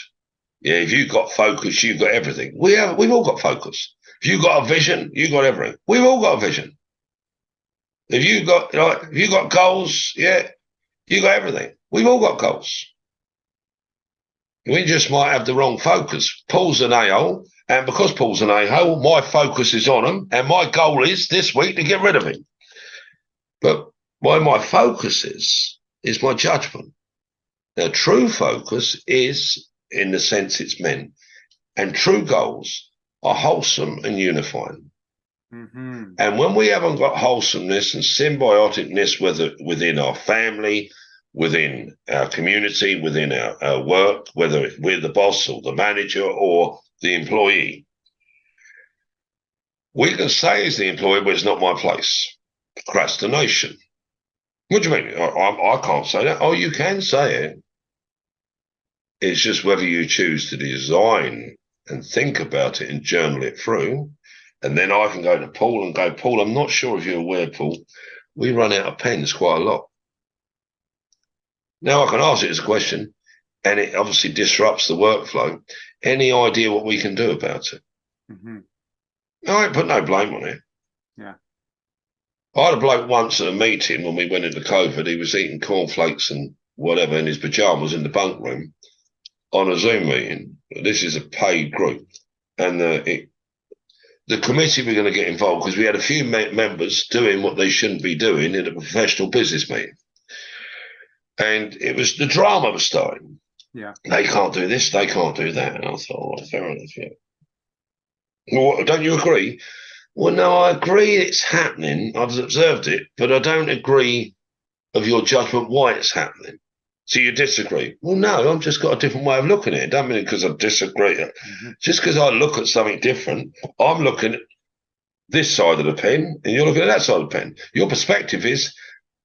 Yeah, if you've got focus, you've got everything. We've all got focus. If you've got a vision, you've got everything. We've all got a vision. If you've got goals, yeah, you got everything. We've all got goals. We just might have the wrong focus. Paul's an a-hole, and because Paul's an a-hole, my focus is on him, and my goal is this week to get rid of him. But why my focus is my judgment. Now, true focus is in the sense it's meant, and true goals are wholesome and unifying. And when we haven't got wholesomeness and symbioticness, whether within our family, within our community, within our work, whether we're the boss or the manager or the employee, we can say as the employee, but it's not my place. Procrastination. What do you mean? I can't say that. Oh, you can say it. It's just whether you choose to design and think about it and journal it through. And then I can go to Paul and go, Paul, I'm not sure if you're aware, Paul, we run out of pens quite a lot. Now I can ask it as a question, and it obviously disrupts the workflow. Any idea what we can do about it? I ain't put no blame on it. Yeah. I had a bloke once at a meeting when we went into COVID. He was eating cornflakes and whatever in his pajamas in the bunk room on a Zoom meeting. This is a paid group. And the committee were going to get involved because we had a few members doing what they shouldn't be doing in a professional business meeting. And it was the drama was starting. Yeah. They can't do this, they can't do that. And I thought, well, fair enough, yeah. Well, don't you agree? Well, no, I agree it's happening. I've observed it, but I don't agree of your judgment why it's happening. So you disagree? Well, no, I've just got a different way of looking at it. Don't mean because I disagree. Just because I look at something different, I'm looking at this side of the pen and you're looking at that side of the pen. Your perspective is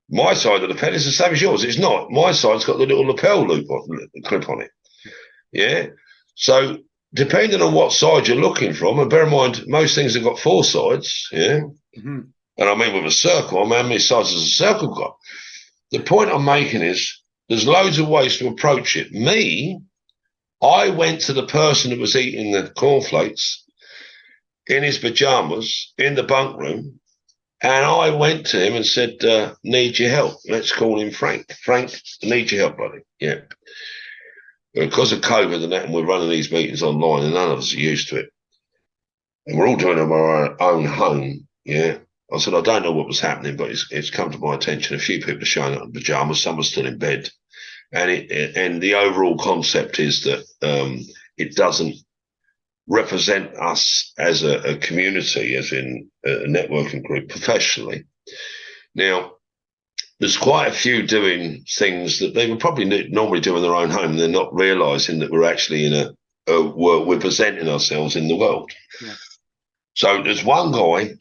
my side of the pen is the same as yours. It's not. My side's got the little lapel clip on it. Yeah. So depending on what side you're looking from, and bear in mind, most things have got 4 sides. Yeah. And I mean, with a circle, I mean, how many sides has a circle got? The point I'm making is there's loads of ways to approach it. I went to the person that was eating the cornflakes in his pajamas in the bunk room, and I went to him and said, need your help. Let's call him Frank. Frank, need your help, buddy. Yeah. Because of COVID and that, and we're running these meetings online, and none of us are used to it. And we're all doing them on our own home. Yeah. I said, I don't know what was happening, but it's come to my attention. A few people are showing up in pajamas. Some are still in bed. And the overall concept is that it doesn't represent us as a community, as in a networking group professionally. Now, there's quite a few doing things that they would probably normally do in their own home. They're not realizing that we're actually in we're presenting ourselves in the world. Yeah. So there's one guy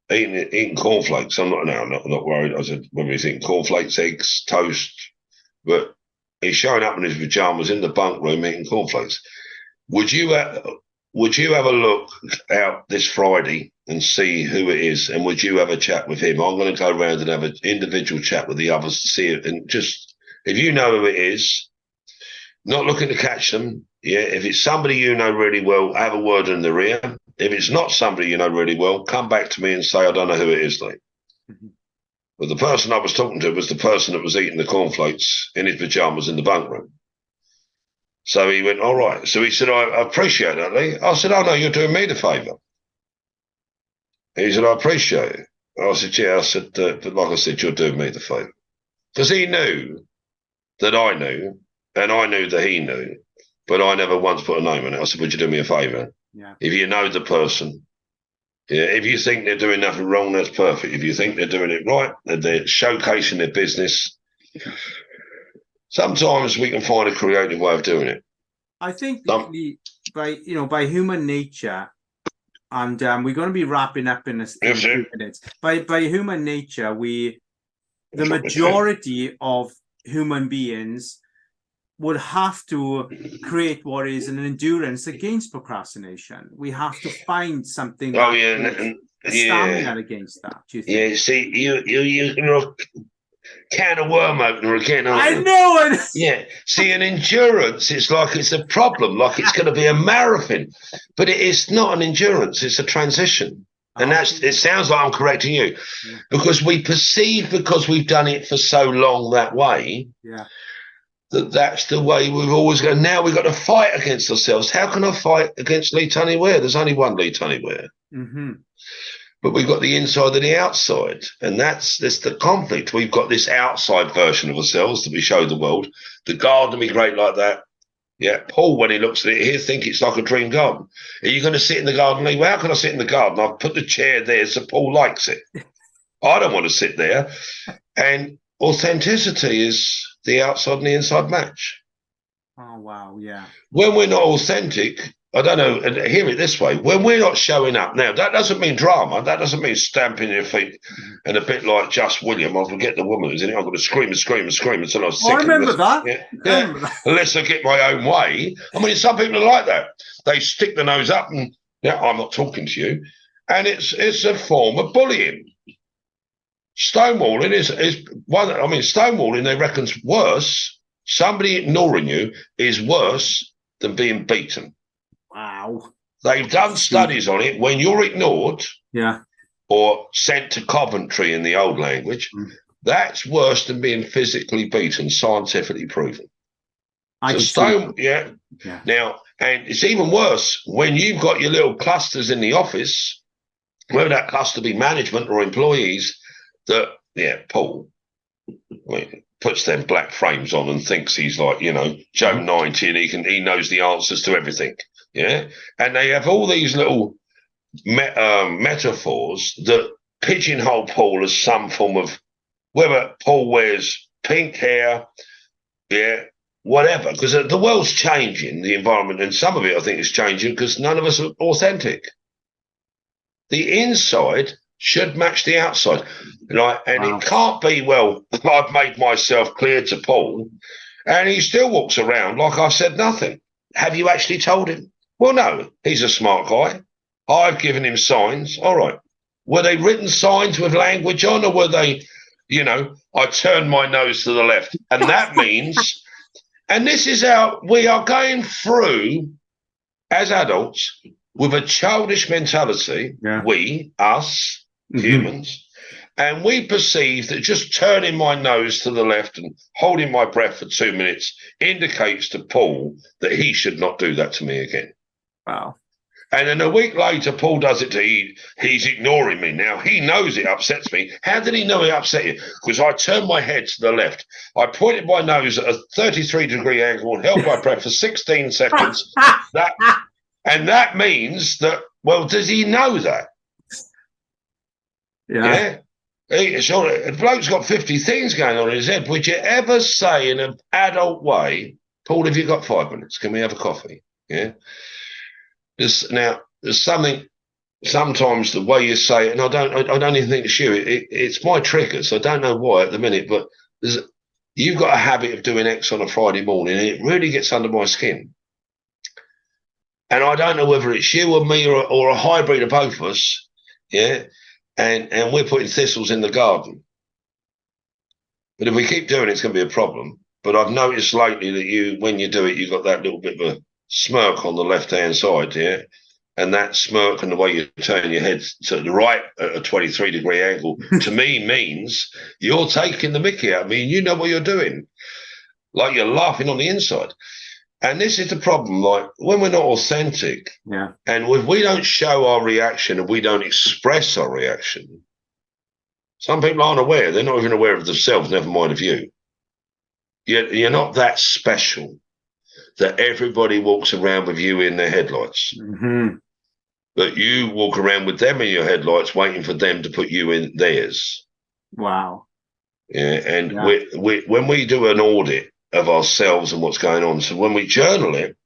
eating cornflakes. I'm not worried. I said whether he's eating cornflakes, eggs, toast, but he's showing up in his pajamas in the bunk room eating cornflakes. Would you have a look out this Friday and see who it is? And would you have a chat with him? I'm going to go around and have an individual chat with the others to see it. And just, if you know who it is, not looking to catch them. Yeah. If it's somebody you know really well, have a word in their ear. If it's not somebody you know really well, come back to me and say, I don't know who it is, like. But the person I was talking to was the person that was eating the cornflakes in his pajamas in the bunk room. So he went, all right. So he said, I appreciate that, Lee. I said, oh, no, you're doing me the favour. He said, I appreciate it. I said, yeah. I said, but like I said, you're doing me the favour. Because he knew that I knew and I knew that he knew, but I never once put a name on it. I said, would you do me a favour? Yeah. If you know the person, yeah, if you think they're doing nothing wrong, that's perfect. If you think they're doing it right, that they're showcasing their business, sometimes we can find a creative way of doing it. I think by human nature, and we're going to be wrapping up in a few minutes. By human nature, the majority of human beings would have to create what is an endurance against procrastination. We have to find something stamina against that. Do you think? Yeah, see, you're can of worm opener again, aren't you? I know it. Yeah. See, an endurance, it's like it's a problem, like it's going to be a marathon, but it is not an endurance, it's a transition. And it sounds like I'm correcting you, because we perceive, because we've done it for so long that way, that's the way we've always gone. Now we've got to fight against ourselves. How can I fight against Lee Tunney Ware? There's only one Lee Tunney Ware. But we've got the inside and the outside, and that's the conflict. We've got this outside version of ourselves that we show the world. The garden will be great like that. Yeah, Paul, when he looks at it, he'll think it's like a dream garden. Are you going to sit in the garden? Lee? Well, how can I sit in the garden? I've put the chair there so Paul likes it. I don't want to sit there. And authenticity is the outside and the inside match. Oh, wow, yeah. When we're not authentic, I don't know, and hear it this way, when we're not showing up, now that doesn't mean drama, that doesn't mean stamping your feet and a bit like Just William, I forget the woman who's in it, I'm going to scream and scream and scream until I'm sick. I remember that. Yeah. Unless I get my own way. I mean, some people are like that. They stick the nose up and, I'm not talking to you. And it's a form of bullying. Stonewalling is one, stonewalling, they reckon's worse. Somebody ignoring you is worse than being beaten. Wow. They've done studies on it. When you're ignored, or sent to Coventry in the old language, that's worse than being physically beaten, scientifically proven. Now, and it's even worse when you've got your little clusters in the office, whether that cluster be management or employees, that Paul puts them black frames on and thinks he's like, Joe 90 and he knows the answers to everything. Yeah. And they have all these little metaphors that pigeonhole Paul as some form of, whether Paul wears pink hair, whatever, because the world's changing, the environment, and some of it I think is changing because none of us are authentic. The inside should match the outside. It can't be, well, I've made myself clear to Paul and he still walks around like I've said nothing. Have you actually told him? Well, no, he's a smart guy. I've given him signs. All right. Were they written signs with language on, or were they, I turned my nose to the left? And that means, and this is how we are going through as adults with a childish mentality, us, humans, and we perceive that just turning my nose to the left and holding my breath for 2 minutes indicates to Paul that he should not do that to me again. Wow. And then a week later, Paul does it he's ignoring me now. He knows it upsets me. How did he know it upset you? Because I turned my head to the left. I pointed my nose at a 33-degree angle and held my breath for 16 seconds. That means that, well, does he know that? Yeah. The bloke's got 50 things going on in his head. Would you ever say in an adult way, Paul, have you got 5 minutes? Can we have a coffee? Yeah. There's something, sometimes the way you say it, and I don't even think it's you. It's my trigger, so I don't know why at the minute, but you've got a habit of doing X on a Friday morning, and it really gets under my skin. And I don't know whether it's you or me or a hybrid of both of us, and we're putting thistles in the garden. But if we keep doing it, it's going to be a problem. But I've noticed lately that when you do it, you've got that little bit of a smirk on the left-hand side, and that smirk and the way you turn your head to the right at a 23-degree angle, to me means you're taking the mickey out of me and you know what you're doing. Like you're laughing on the inside. And this is the problem, like when we're not authentic, and if we don't show our reaction and we don't express our reaction, some people aren't aware. They're not even aware of themselves, never mind of you. you're not that special that everybody walks around with you in their headlights. Mm-hmm. But you walk around with them in your headlights, waiting for them to put you in theirs. Wow. Yeah, and when we do an audit of ourselves and what's going on, so when we journal it,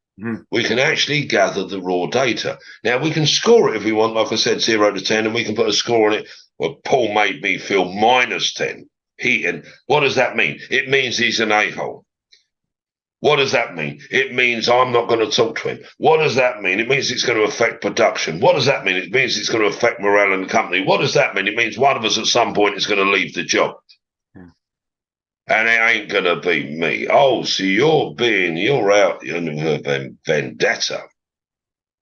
we can actually gather the raw data. Now, we can score it if we want, like I said, 0 to 10, and we can put a score on it. Well, Paul made me feel -10. And what does that mean? It means he's an a-hole. What does that mean? It means I'm not going to talk to him. What does that mean? It means it's going to affect production. What does that mean? It means it's going to affect morale in the company. What does that mean? It means one of us at some point is going to leave the job. Yeah. And it ain't going to be me. Oh, so you're out in vendetta.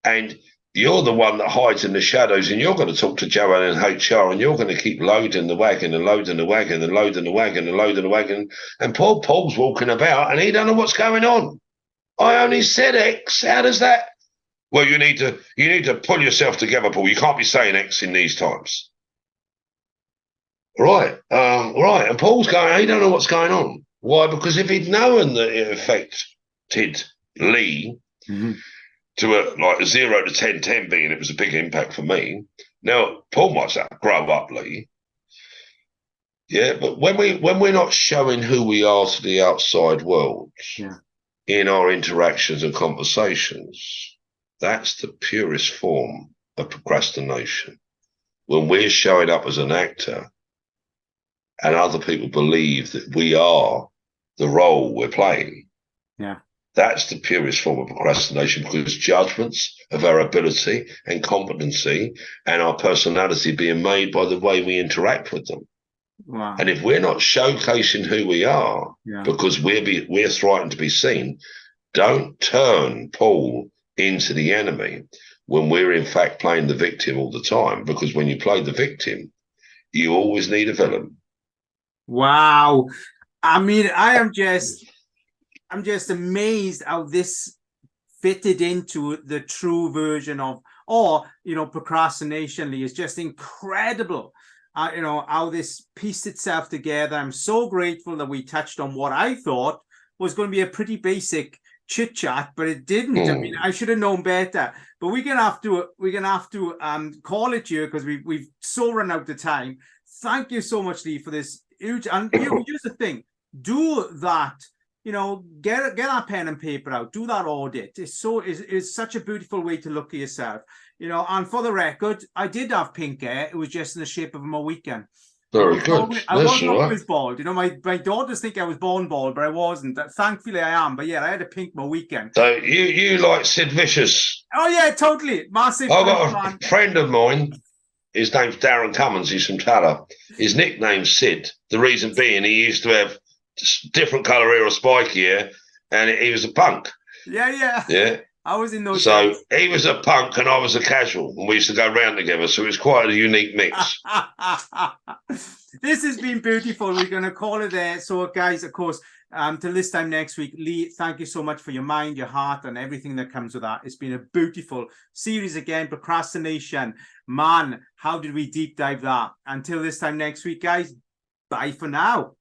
And you're the one that hides in the shadows, and you're going to talk to Joanne in HR, and you're going to keep loading the wagon and loading the wagon and loading the wagon and loading the wagon. And Paul's walking about, and he don't know what's going on. I only said X. How does that? Well, you need to pull yourself together, Paul. You can't be saying X in these times. Right. And Paul's going, he don't know what's going on. Why? Because if he'd known that it affected Lee, to like 0 to 10 being it was a big impact for me. Now, Paul might say, grow up, Lee. Yeah, but when we're not showing who we are to the outside world in our interactions and conversations, that's the purest form of procrastination. When we're showing up as an actor and other people believe that we are the role we're playing. Yeah. That's the purest form of procrastination, because judgments of our ability and competency and our personality being made by the way we interact with them. Wow. And if we're not showcasing who we are because we're frightened to be seen, don't turn Paul into the enemy when we're in fact playing the victim all the time, because when you play the victim, you always need a villain. Wow. I mean, I'm just amazed how this fitted into the true version of, procrastination is just incredible. How this pieced itself together. I'm so grateful that we touched on what I thought was going to be a pretty basic chit chat, but it didn't. I mean, I should have known better. But we're gonna have to call it here, because we've so run out of time. Thank you so much, Lee, for this huge. And here's the thing: do that. Get that pen and paper out. Do that audit. It's such a beautiful way to look at yourself. And for the record, I did have pink hair. It was just in the shape of a Mohican. Very good. I wasn't always bald. My daughters think I was born bald, but I wasn't. Thankfully, I am. But yeah, I had a pink Mohican. So you like Sid Vicious? Oh yeah, totally. Massive. I've got a friend of mine. His name's Darren Cummins. He's from Taller. His nickname's Sid. The reason being, he used to have different colour hair or spiky hair, and he was a punk. Yeah. I was in those. So days. He was a punk and I was a casual, and we used to go round together. So it was quite a unique mix. This has been beautiful. We're going to call it there. So, guys, of course, till this time next week, Lee, thank you so much for your mind, your heart, and everything that comes with that. It's been a beautiful series again. Procrastination, man. How did we deep dive that? Until this time next week, guys. Bye for now.